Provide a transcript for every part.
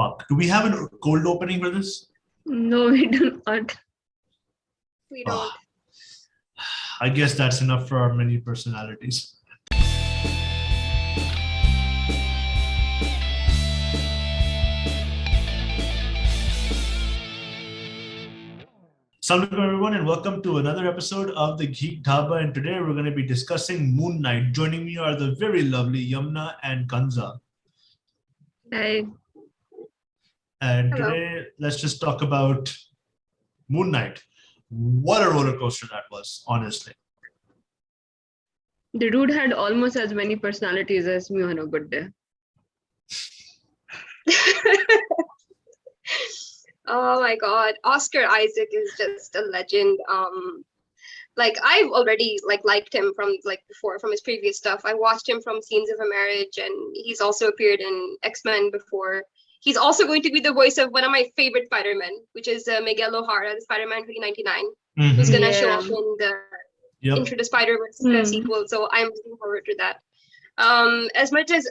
Fuck. Do we have a cold opening for this? No, we do not. We don't. I guess that's enough for our many personalities. Assalamu alaikum everyone, and welcome to another episode of the Geek Dhaba. And today we're going to be discussing Moon Knight. Joining me are the very lovely Yamna and Kanza. Hey. And Hello. today, let's just talk about Moon Knight. What a roller coaster that was, honestly. The dude had almost as many personalities as me on a good day. Oh my God, Oscar Isaac is just a legend. Like I've already liked him from before from his previous stuff. I watched him from Scenes of a Marriage, and he's also appeared in X-Men before. He's also going to be the voice of one of my favorite Spider-Men, which is Miguel O'Hara, the Spider-Man 2099, who's gonna show up in the Into the Spider-Verse sequel. So I'm looking forward to that. As much as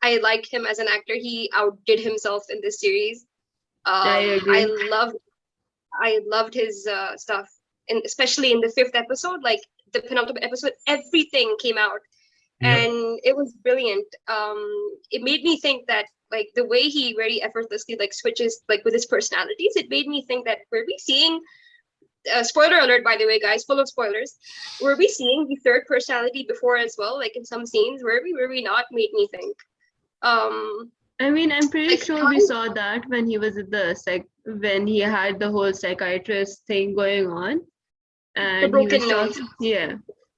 I liked him as an actor, he outdid himself in this series. I agree. I loved his stuff, and especially in the 5th episode, like the penultimate episode, everything came out, and it was brilliant. It made me think that like the way he very effortlessly switches with his personalities, it made me think that were we seeing spoiler alert, by the way, guys, full of spoilers, were we seeing the third personality before as well, like in some scenes? Were we not? Made me think. I mean, I'm pretty sure we saw that when he was at the when he had the whole psychiatrist thing going on, and the broken he was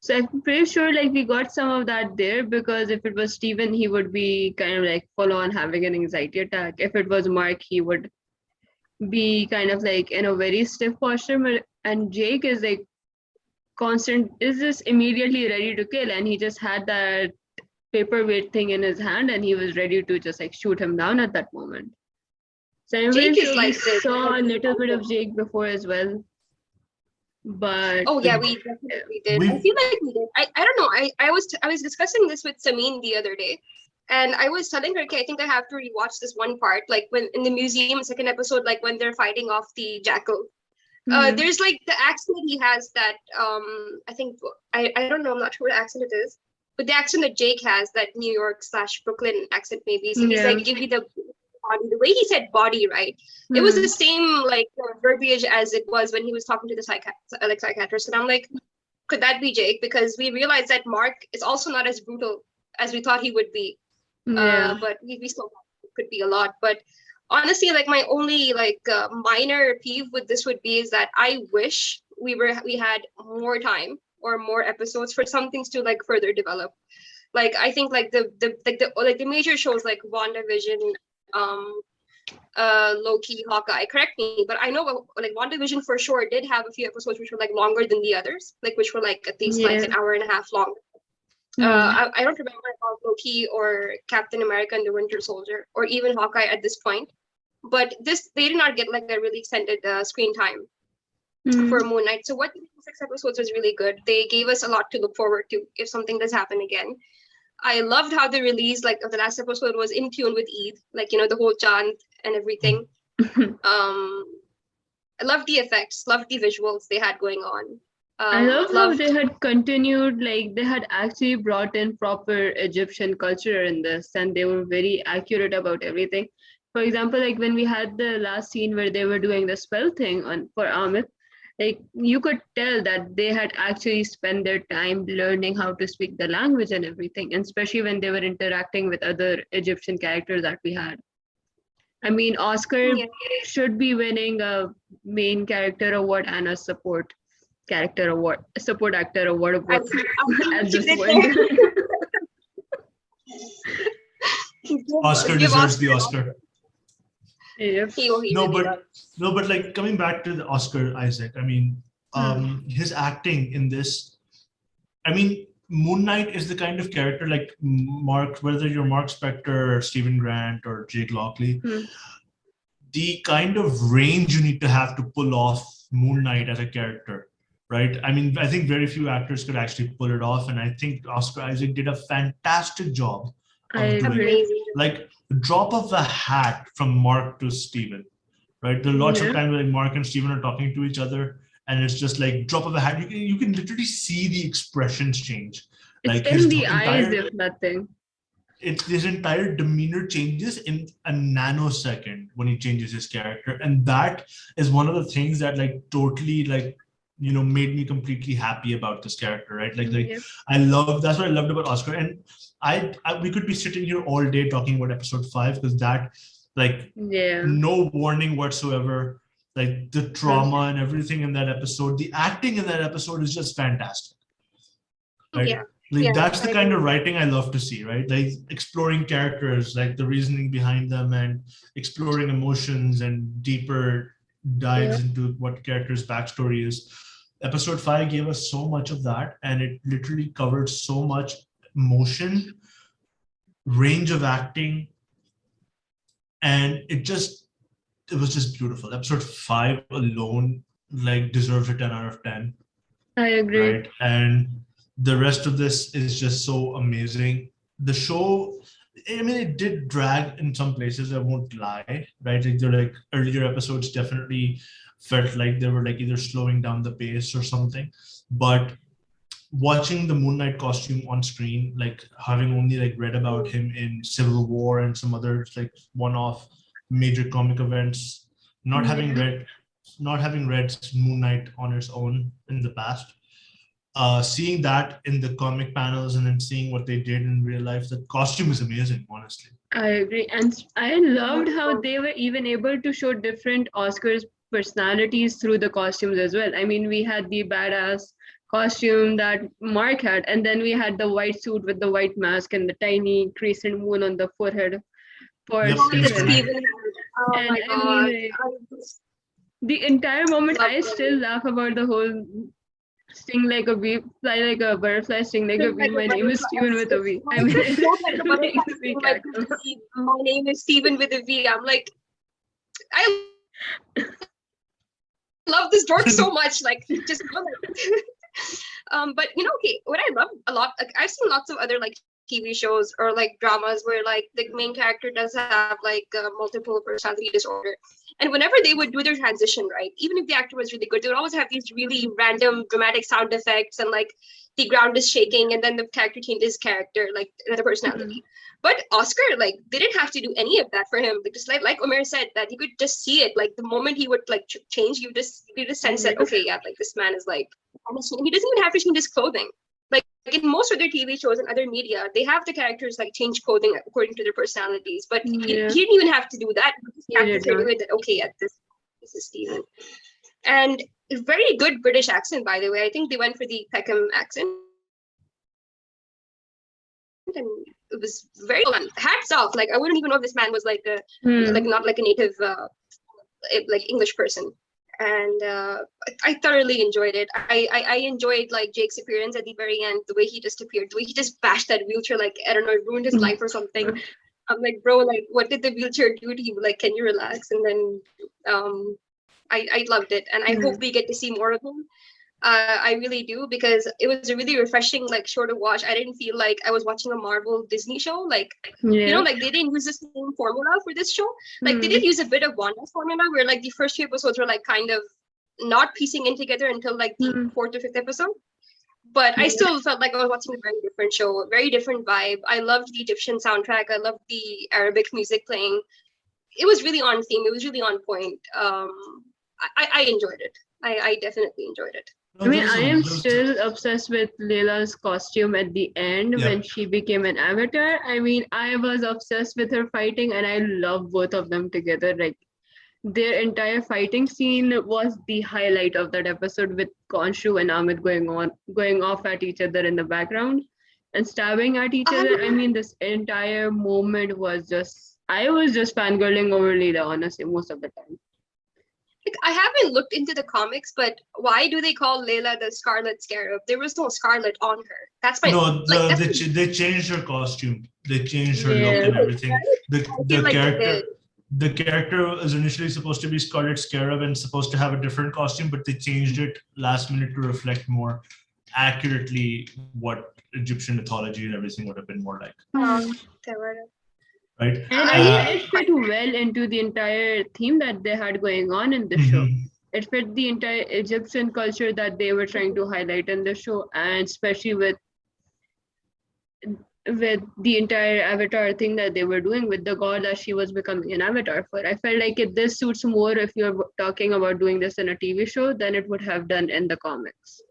So I'm pretty sure we got some of that there, because if it was Steven, he would be kind of full on having an anxiety attack. If it was Mark, he would be kind of in a very stiff posture, and Jake is is just immediately ready to kill, and he just had that paperweight thing in his hand, and he was ready to just shoot him down at that moment. So I'm Jake pretty is sure we saw a little bit of Jake before as well, but oh yeah, we definitely did. I feel like we did. I don't know. I was discussing this with Samin the other day, and I was telling her, okay, I think I have to rewatch this one part, when in the museum, second episode, when they're fighting off the jackal. There's the accent he has that I think I don't know, I'm not sure what accent it is, but the accent that Jake has, that New York / Brooklyn accent maybe. So he's give me the body, the way he said body, right? It was the same verbiage as it was when he was talking to the psychiatrist, and I'm like, could that be Jake? Because we realized that Mark is also not as brutal as we thought he would be. But we still could be a lot. But honestly, my only minor peeve with this would be is that I wish we had more time or more episodes for some things to further develop. I think the major shows like WandaVision, Loki, Hawkeye, correct me, but I know WandaVision for sure did have a few episodes which were longer than the others, which were at least an hour and a half long. I don't remember about Loki or Captain America and the Winter Soldier, or even Hawkeye at this point. But they did not get a really extended screen time for Moon Knight. So what 6 episodes was really good. They gave us a lot to look forward to if something does happen again. I loved how the release of the last episode was in tune with Eid, the whole chant and everything. I loved the effects, loved the visuals they had going on. I love how they had continued, they had actually brought in proper Egyptian culture in this, and they were very accurate about everything. For example, when we had the last scene where they were doing the spell thing for Amit, you could tell that they had actually spent their time learning how to speak the language and everything, and especially when they were interacting with other Egyptian characters that we had. I mean, Oscar should be winning a main character award and a support actor award at this point. Oscar deserves the Oscar. Yep. But coming back to the Oscar Isaac, I mean, his acting in this, I mean, Moon Knight is the kind of character Mark, whether you're Mark Spector or Stephen Grant or Jake Lockley, the kind of range you need to have to pull off Moon Knight as a character, right? I mean, I think very few actors could actually pull it off, and I think Oscar Isaac did a fantastic job of doing it. drop of a hat from Mark to Steven, right? There are lots of times like Mark and Steven are talking to each other, and it's just like drop of a hat. You can literally see the expressions change. It's Like in the eyes, if nothing. His entire demeanor changes in a nanosecond when he changes his character, and that is one of the things that like totally like made me completely happy about this character, right? I love, that's what I loved about Oscar. And I we could be sitting here all day talking about episode 5, because that like no warning whatsoever, like the trauma and everything in that episode, the acting in that episode is just fantastic, right? That's the kind of writing I love to see, right? Like exploring characters, like the reasoning behind them, and exploring emotions and deeper dives into what character's backstory is. Episode 5 gave us so much of that, and it literally covered so much emotion, range of acting, and it was just beautiful. Episode 5 alone like deserves a 10 out of 10. I agree. Right? And the rest of this is just so amazing. The show, I mean, it did drag in some places, I won't lie, right? Like there like earlier episodes definitely felt like they were like either slowing down the pace or something. But watching the Moon Knight costume on screen, like having only like read about him in Civil War and some other like one-off major comic events, not having read Moon Knight on its own in the past, seeing that in the comic panels and then seeing what they did in real life, the costume is amazing, honestly. I agree. And I loved how they were even able to show different Oscars personalities through the costumes as well. I mean, we had the badass costume that Mark had, and then we had the white suit with the white mask and the tiny crescent moon on the forehead for Steven. Oh my God. The entire moment, I still laugh about the whole sting like a bee, fly like a butterfly, sting like a bee. My name is Steven with a V. I mean, my name is Steven with a V. I'm like, I love this dork so much. Like, just but okay, what I love a lot, like I've seen lots of other like TV shows or like dramas where like the main character does have like multiple personality disorder. And whenever they would do their transition, right, even if the actor was really good, they would always have these really random dramatic sound effects and like the ground is shaking and then the character changes character, like another personality. But Oscar, like, they didn't have to do any of that for him. Because like Omer said, that you could just see it. Like the moment he would like change, you just sense that, okay, yeah, like this man is like, he doesn't even have to change his clothing. Like in most of their TV shows and other media, they have the characters like change clothing according to their personalities. But he didn't even have to do that. He had to do it that, okay, yeah, this is Steven. And very good British accent, by the way. I think they went for the Peckham accent. And it was very hats off. Like I wouldn't even know if this man was like a like not like a native like English person. And I thoroughly enjoyed it. I enjoyed like Jake's appearance at the very end, the way he just appeared, the way he just bashed that wheelchair, like I don't know, it ruined his life or something. I'm like, bro, like what did the wheelchair do to you? Like, can you relax? And then I loved it, and I hope we get to see more of him. I really do, because it was a really refreshing like show to watch. I didn't feel like I was watching a Marvel Disney show. Like you know, like they didn't use the same formula for this show. Like they did use a bit of Wanda's formula, where like the first 2 episodes were like kind of not piecing in together until like the 4th or 5th episode. But I still felt like I was watching a very different show, a very different vibe. I loved the Egyptian soundtrack. I loved the Arabic music playing. It was really on theme. It was really on point. I enjoyed it. I definitely enjoyed it. I mean, I am still obsessed with Layla's costume at the end when she became an avatar. I mean, I was obsessed with her fighting, and I love both of them together. Like their entire fighting scene was the highlight of that episode, with Konshou and Amit going off at each other in the background and stabbing at each other. I mean, this entire moment was just, I was just fangirling over Layla, honestly, most of the time. I haven't looked into the comics, but why do they call Layla the Scarlet Scarab? There was no scarlet on her. That's my they changed her costume. They changed her look and everything. The character was initially supposed to be Scarlet Scarab and supposed to have a different costume, but they changed it last minute to reflect more accurately what Egyptian mythology and everything would have been more like. right? And I think it fit well into the entire theme that they had going on in the show. It fit the entire Egyptian culture that they were trying to highlight in the show, and especially with the entire avatar thing that they were doing with the god that she was becoming an avatar for. I felt like this suits more if you're talking about doing this in a TV show than it would have done in the comics.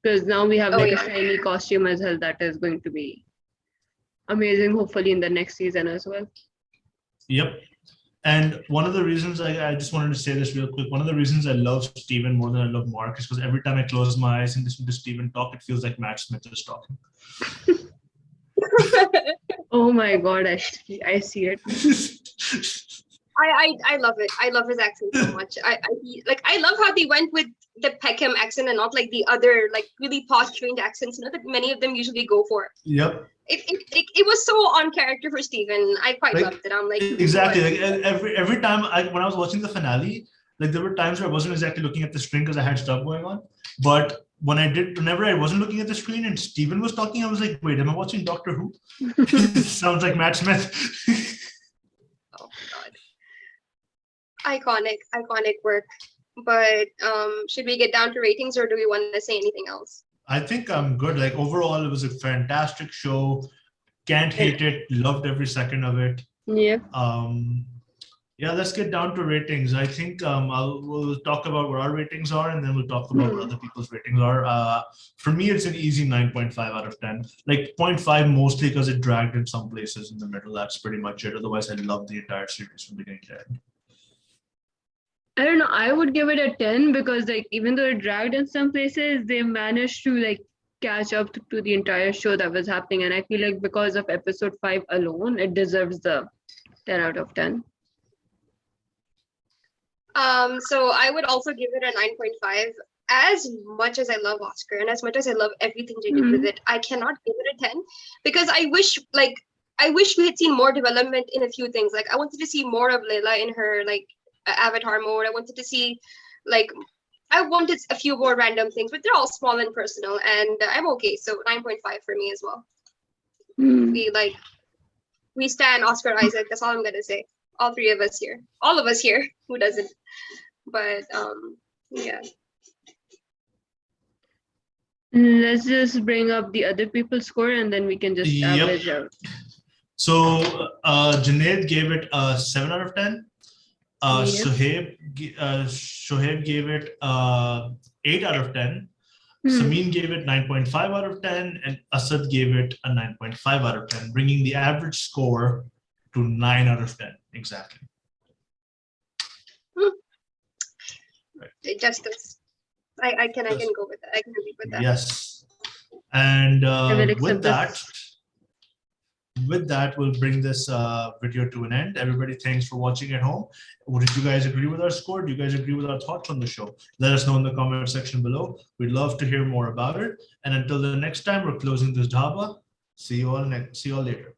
Because now we have a shiny costume as well that is going to be amazing, hopefully in the next season as well. Yep. And one of the reasons I just wanted to say this real quick, one of the reasons I love Steven more than I love Mark is because every time I close my eyes and listen to Steven talk, it feels like Matt Smith is talking. Oh my god, I see it. I love it. I love his accent so much. I love how they went with the Peckham accent and not like the other like really posh trained accents, that many of them usually go for. Yep. It was so on character for Steven. I quite loved it. I'm like, exactly. Like every time when I was watching the finale, like there were times where I wasn't exactly looking at the screen because I had stuff going on. But whenever I wasn't looking at the screen and Steven was talking, I was like, wait, am I watching Doctor Who? Sounds like Matt Smith. Oh my god. Iconic work. But should we get down to ratings or do we want to say anything else? I think I'm good. Like overall, it was a fantastic show. Can't hate it. Loved every second of it. Yeah. Yeah, let's get down to ratings. I think we'll talk about what our ratings are, and then we'll talk about what other people's ratings are. For me, it's an easy 9.5 out of 10. Like 0.5 mostly because it dragged in some places in the middle. That's pretty much it. Otherwise, I love the entire series from beginning to end. I don't know. I would give it a 10 because like even though it dragged in some places, they managed to like catch up to the entire show that was happening. And I feel like because of episode 5 alone, it deserves the 10 out of 10. So I would also give it a 9.5. As much as I love Oscar and as much as I love everything they did with it, I cannot give it a 10 because I wish we had seen more development in a few things. Like I wanted to see more of Layla in her like avatar mode. I wanted to see I wanted a few more random things, but they're all small and personal, and I'm okay. So 9.5 for me as well. We stand Oscar Isaac. That's all I'm gonna say. All three of us here. All of us here. Who doesn't? But yeah. Let's just bring up the other people's score and then we can just average out. So Junaid gave it a 7 out of 10. Shoaib gave it 8 out of 10. Samin gave it 9.5 out of 10, and Asad gave it a 9.5 out of 10, bringing the average score to 9 out of 10 exactly. Right. Justice. I can go with that. I can agree with that. Yes, and with that, we'll bring this video to an end. Everybody, thanks for watching at home. Did you guys agree with our score? Do you guys agree with our thoughts on the show? Let us know in the comment section below. We'd love to hear more about it. And until the next time, we're closing this Dhaba. See you all later.